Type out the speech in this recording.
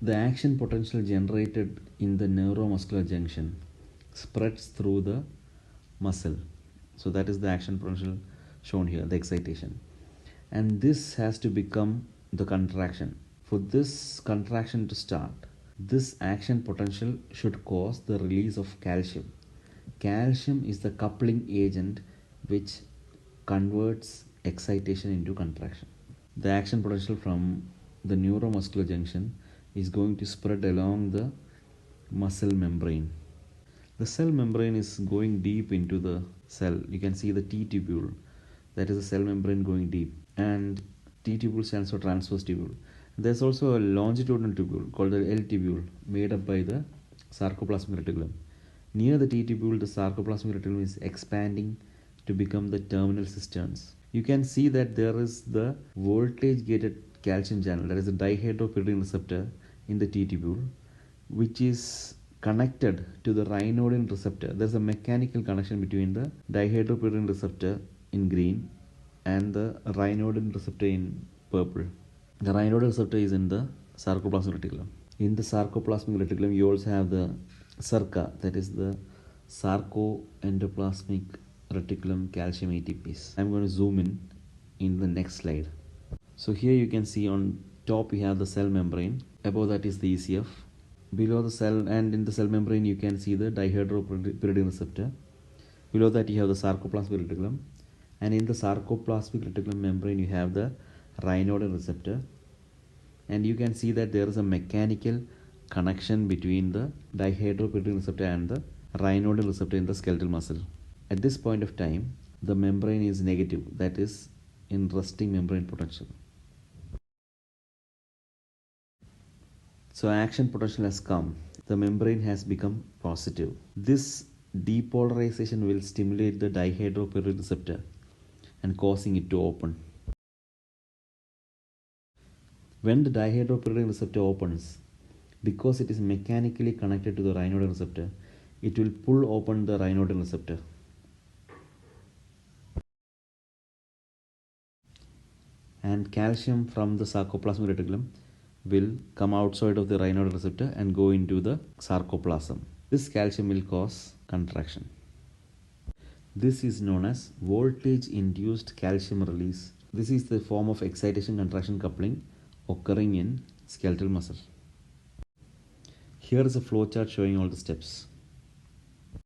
The action potential generated in the neuromuscular junction spreads through the muscle. So that is the action potential shown here, the excitation. And this has to become the contraction. For this contraction to start, this action potential should cause the release of calcium. Calcium is the coupling agent which converts excitation into contraction. The action potential from the neuromuscular junction is going to spread along the muscle membrane. The cell membrane is going deep into the cell. You can see the T tubule, that is the cell membrane going deep, and T tubule stands for transverse tubule. There's also a longitudinal tubule called the L tubule made up by the sarcoplasmic reticulum. Near the T tubule, the sarcoplasmic reticulum is expanding to become the terminal cisterns. You can see that there is the voltage gated calcium channel, that is the dihydropyridine receptor in the T tubule, which is connected to the ryanodine receptor. There's a mechanical connection between the dihydropyridine receptor in green and the ryanodine receptor in purple. The ryanodine receptor is in the sarcoplasmic reticulum. In the sarcoplasmic reticulum, you also have the SERCA, that is the sarcoendoplasmic reticulum calcium ATPs. I'm going to zoom in the next slide. So here you can see on top you have the cell membrane. Above that is the ECF. Below the cell and in the cell membrane you can see the dihydropyridine receptor. Below that you have the sarcoplasmic reticulum, and in the sarcoplasmic reticulum membrane you have the ryanodine receptor, and you can see that there is a mechanical connection between the dihydropyridine receptor and the ryanodine receptor in the skeletal muscle. At this point of time, the membrane is negative, that is in resting membrane potential. So action potential has come. The membrane has become positive. This depolarization will stimulate the dihydropyridine receptor and causing it to open. When the dihydropyridine receptor opens, because it is mechanically connected to the ryanodine receptor, it will pull open the ryanodine receptor. And calcium from the sarcoplasmic reticulum will come outside of the ryanodine receptor and go into the sarcoplasm. This calcium will cause contraction. This is known as voltage induced calcium release. This is the form of excitation contraction coupling occurring in skeletal muscle. Here is a flowchart showing all the steps.